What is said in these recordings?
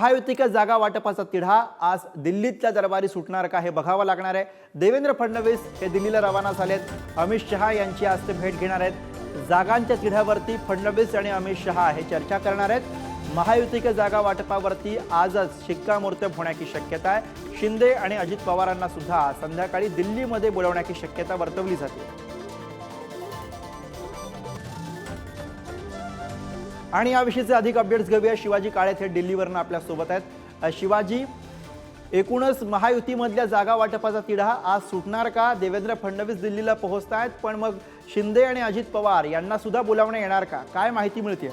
महायुतीच्या जागा वाटपाचा तिढा आज दिल्लीतल्या दरबारी सुटणार का हे बघावं लागणार आहे। देवेंद्र फडणवीस हे दिल्लीला रवाना झालेत। अमित शहा यांची आज ते भेट घेणार आहेत। जागांच्या तिढ्यावरती फडणवीस आणि अमित शहा हे चर्चा करणार आहेत। महायुतीच्या जागा वाटपावरती आजच शिक्कामोर्तब होण्याची शक्यता आहे। शिंदे आणि अजित पवारांना सुद्धा संध्याकाळी दिल्लीमध्ये बोलवण्याची शक्यता वर्तवली जाते। आणि याविषयीचे अधिक अपडेट्स घेऊया। शिवाजी काळे थेट दिल्लीवरून आपल्या सोबत आहेत। शिवाजी, एकूणच महायुतीमधल्या जागा वाटपाचा तिढा आज सुटणार का? देवेंद्र फडणवीस दिल्लीला पोहोचतायत, पण मग शिंदे आणि अजित पवार यांना सुद्धा बोलावणे येणार का? काय माहिती मिळते?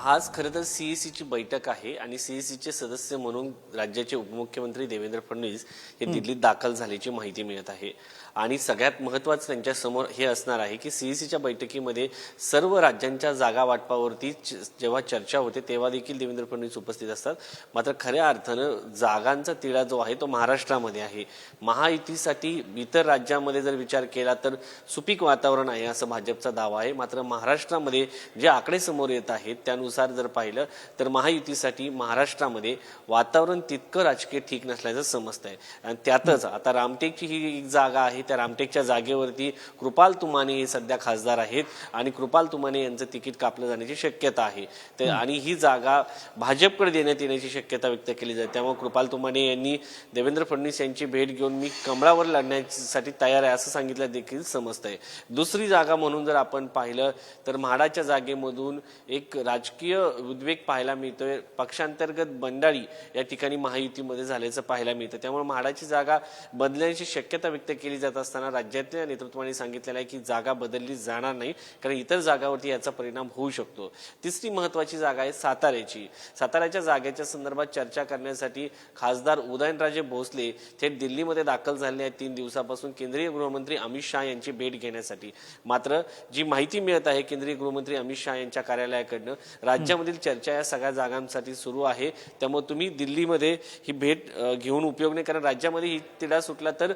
आज खरं तर सीईसीची बैठक आहे आणि सीईसीचे सदस्य म्हणून राज्याचे उपमुख्यमंत्री देवेंद्र फडणवीस हे दिल्लीत दाखल झाल्याची माहिती मिळत आहे। आणि सगळ्यात महत्त्वाचं त्यांच्या समोर हे असणार आहे की सीईसीच्या बैठकीमध्ये सर्व राज्यांच्या जागा वाटपावरती जेव्हा चर्चा होते तेव्हा देखील देवेंद्र फडणवीस उपस्थित असतात। मात्र खऱ्या अर्थानं जागांचा तिढा जो आहे तो महाराष्ट्रामध्ये आहे। महायुतीसाठी इतर राज्यांमध्ये जर विचार केला तर सुपीक वातावरण आहे असं भाजपचा दावा आहे। मात्र महाराष्ट्रामध्ये जे आकडे समोर येत आहेत त्यानुसार जर पाहिलं तर महायुतीसाठी महाराष्ट्रामध्ये वातावरण तितकं राजकीय ठीक नसल्याचं समजतंय। आणि त्यातच आता रामटेकची ही एक जागा आहे, त्या रामटेकच्या जागेवरती कृपाल तुमाने हे सध्या खासदार आहेत आणि कृपाल तुमाने यांचं तिकीट कापलं जाण्याची शक्यता आहे। आणि ही जागा भाजपकडे देण्यात येण्याची शक्यता व्यक्त केली जाते। त्यामुळे कृपाल तुमाने यांनी देवेंद्र फडणवीस यांची भेट घेऊन मी कमळावर लढण्यासाठी तयार आहे असं सांगितलं देखील समजतंय। दुसरी जागा म्हणून जर आपण पाहिलं तर म्हाडाच्या जागेमधून एक राजकीय उद्वेग पाहायला मिळतोय। पक्षांतर्गत बंडाळी या ठिकाणी महायुतीमध्ये झाल्याचं पाहायला मिळतं। त्यामुळे म्हाडाची जागा बदलण्याची शक्यता व्यक्त केली जात असताना राज्यातल्या नेतृत्वाने सांगितलेलं आहे की जागा बदलली जाणार नाही, कारण इतर जागावरती याचा परिणाम होऊ शकतो। तिसरी महत्त्वाची जागा आहे साताऱ्याची। साताऱ्याच्या जागेच्या संदर्भात चर्चा करण्यासाठी खासदार उदयनराजे भोसले थेट दिल्लीमध्ये दाखल झाले आहेत 3 दिवसापासून केंद्रीय गृहमंत्री अमित शहा यांची भेट घेण्यासाठी। मात्र जी माहिती मिळत आहे केंद्रीय गृहमंत्री अमित शहा यांच्या कार्यालयाकडनं राज्यामधील चर्चा या सगळ्या जागांसाठी सुरू आहे। त्यामुळे तुम्ही दिल्लीमध्ये ही भेट घेऊन उपयोग नाही, कारण राज्यामध्ये ही तिढा सुटला तर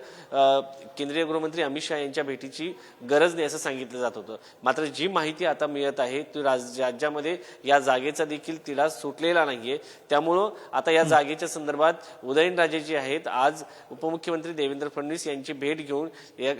केंद्रीय गृहमंत्री अमित शहा यांच्या भेटीची गरज नाही असं सांगितलं जात होतं। मात्र जी माहिती आता मिळत आहे ती राज्यामध्ये या जागेचा देखील तिढा सुटलेला नाहीये। त्यामुळं आता या जागेच्या संदर्भात उदयनराजे जे आहेत आज उपमुख्यमंत्री देवेंद्र फडणवीस यांची भेट घेऊन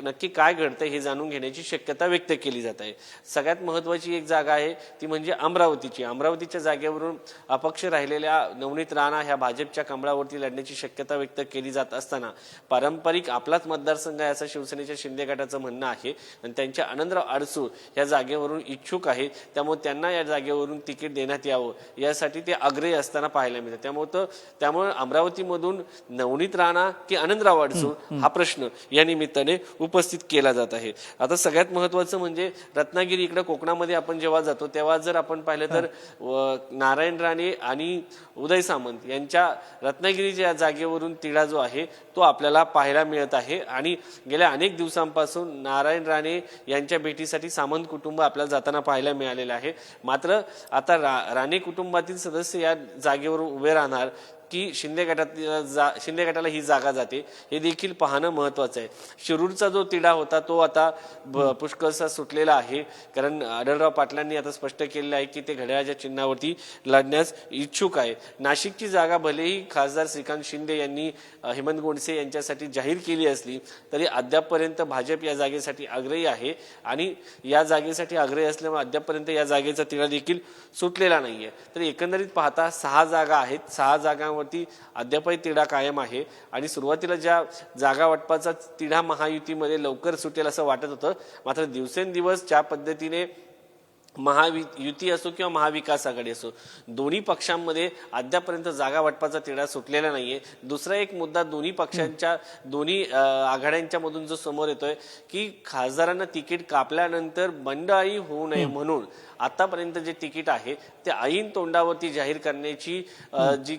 नक्की काय घडतंय हे जाणून घेण्याची शक्यता व्यक्त केली जात आहे। सगळ्यात महत्त्वाची एक जागा आहे ती म्हणजे अमरावतीची। अमरावतीच्या जागेवरून अपक्ष राहिलेल्या नवनीत राणा ह्या भाजपच्या कमळावरती लढण्याची शक्यता व्यक्त केली जात असताना पारंपरिक आपलाच मतदारसंघ आहे असं शिवसेनेच्या शिंदे गटाचं म्हणणं आहे आणि त्यांच्या आनंदराव अडसूळ या जागेवरून इच्छुक आहेत। त्यामुळे त्यांना या जागेवरून तिकीट देण्यात यावं यासाठी ते आग्रही असताना पाहायला मिळतं। त्यामुळे अमरावतीमधून नवनीत राणा की आनंदराव अडसूळ हा प्रश्न या निमित्ताने उपस्थित केला जात आहे। आता सगळ्यात महत्त्वाचं म्हणजे रत्नागिरी इकडे कोकणामध्ये आपण जेव्हा जातो तेव्हा जर आपण पाहिलं तर नारायण राणे आणि उदय सामंत यांच्या रत्नागिरीच्या जागेवरून तिढा जो आहे तो आपल्याला पाहायला मिळत आहे। आणि गेल्या अनेक दिवसांपासून नारायण राणे यांच्या भेटीसाठी सामंत कुटुंब आपल्याला जाताना पाहायला मिळालेलं आहे। मात्र आता राणे कुटुंबातील सदस्य या जागेवर उभे राहणार की शिंदे गटाला ही जागा जाते हे देखील पाहणं महत्त्वाचं आहे। शिरूरचा जो तिढा होता तो आता पुष्कळसा सुटलेला आहे, कारण आढळराव पाटलांनी आता स्पष्ट केलेलं आहे की ते घड्याळाच्या चिन्हावरती लढण्यास इच्छुक आहे। नाशिकची जागा भलेही खासदार श्रीकांत शिंदे यांनी हेमंत गोडसे यांच्यासाठी जाहीर केली असली तरी अद्यापपर्यंत भाजप या जागेसाठी आग्रही आहे आणि या जागेसाठी आग्रही असल्यामुळे अद्यापपर्यंत या जागेचा तिढा देखील सुटलेला नाहीये। तर एकंदरीत पाहता 6 जागा आहेत, 6 जागांवरती अद्यापही तिढा कायम आहे। आणि सुरुवातीला ज्या जागा वाटपाचा तिढा महायुतीमध्ये लवकर सुटेल असं वाटत होतं, मात्र दिवसेंदिवस ज्या पद्धतीने महायुती असो किंवा महाविकास आघाडी असो दोन्ही पक्षांमध्ये अद्यापर्यंत जागा वाटपाचा तिढा सुटलेला नाहीये। दुसरा एक मुद्दा दोन्ही पक्षांच्या दोन्ही आघाड्यांच्या मधून जो समोर येतोय की खासदारांना तिकीट कापल्यानंतर बंडआळी होऊ नये म्हणून आतापर्यंत जे तिकीट आहे ते ऐन तोंडावरती जाहीर करण्याची जी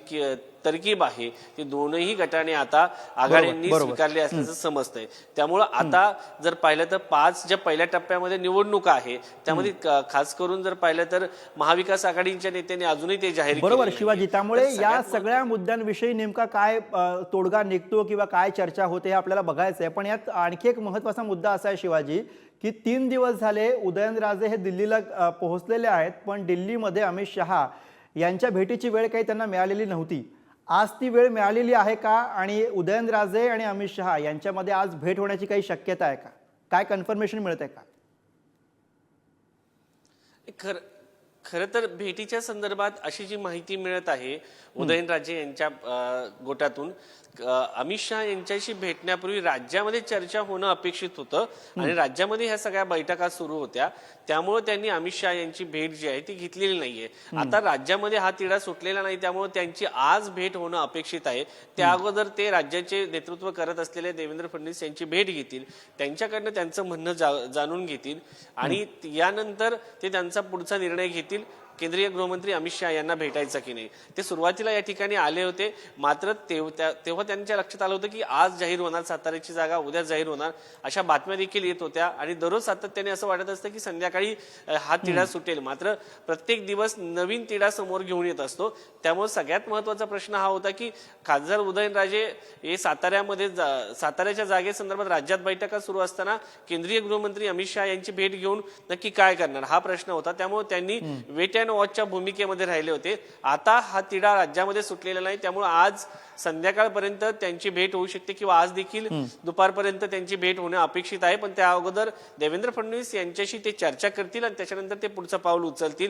तरकीब आहे ती दोनही गटाने आता आघाड्यांनी स्वीकारली असल्याचं समजतंय। त्यामुळे आता जर पाहिलं तर 5 ज्या पहिल्या टप्प्यामध्ये निवडणुका आहे त्यामध्ये खास करून जर पाहिलं तर महाविकास आघाडीच्या नेत्यांनी अजूनही ते जाहीर बरोबर शिवाजी। त्यामुळे या सगळ्या मुद्द्यांविषयी नेमका काय तोडगा निघतो किंवा काय चर्चा होते हे आपल्याला बघायचं आहे। पण यात आणखी एक महत्त्वाचा मुद्दा असा आहे शिवाजी की 3 दिवस झाले उदयनराजे हे दिल्लीला पोहोचलेले आहेत, पण दिल्लीमध्ये अमित शहा यांच्या भेटीची वेळ काही त्यांना मिळालेली नव्हती. आज ती वेळ मिळालेली आहे का आणि उदयनराजे आणि अमित शहा यांच्यामध्ये आज भेट होण्याची काही शक्यता आहे का? काय कन्फर्मेशन मिळत आहे का? खरं तर भेटीच्या संदर्भात अशी जी माहिती मिळत आहे उदयनराजे यांच्या गोटातून, अमित शहा यांच्याशी भेटण्यापूर्वी राज्यामध्ये चर्चा होणं अपेक्षित होतं आणि राज्यामध्ये ह्या सगळ्या बैठका सुरू होत्या, त्यामुळे त्यांनी अमित शहा यांची भेट जी आहे ती घेतलेली नाहीये. आता राज्यामध्ये हा तिढा सुटलेला नाही, त्यामुळे त्यांची आज भेट होणं अपेक्षित आहे. त्या अगोदर ते राज्याचे नेतृत्व करत असलेले देवेंद्र फडणवीस यांची भेट घेतील, त्यांच्याकडनं त्यांचं म्हणणं जाणून घेतील आणि यानंतर ते त्यांचा पुढचा निर्णय घेतील केंद्रीय गृहमंत्री अमित शहा यांना भेटायचं की नाही. ते सुरुवातीला या ठिकाणी आले होते, मात्र तेव्हा त्यांच्या लक्षात आलं होतं की आज जाहीर होणार साताऱ्याची जागा, उद्या जाहीर होणार, अशा बातम्या देखील येत होत्या आणि दररोज सातत्याने असं वाटत असतं की संध्याकाळी हा तिढा सुटेल. मात्र प्रत्येक दिवस नवीन तिढा समोर घेऊन येत असतो. त्यामुळे सगळ्यात महत्वाचा प्रश्न हा होता की खासदार उदयनराजे हे साताऱ्याच्या जागेसंदर्भात राज्यात बैठका सुरू असताना केंद्रीय गृहमंत्री अमित शहा यांची भेट घेऊन नक्की काय करणार हा प्रश्न होता. त्यामुळे त्यांनी वेट अँड वॉचच्या भूमिकेमध्ये राहिले होते. आता हा तिढा राज्यामध्ये सुटलेला नाही, त्यामुळे आज संध्याकाळपर्यंत त्यांची भेट होऊ शकते किंवा आज देखील दुपारपर्यंत त्यांची भेट होणं अपेक्षित आहे. पण त्या अगोदर देवेंद्र फडणवीस यांच्याशी ते चर्चा करतील आणि त्याच्यानंतर ते पुढचं पाऊल उचलतील.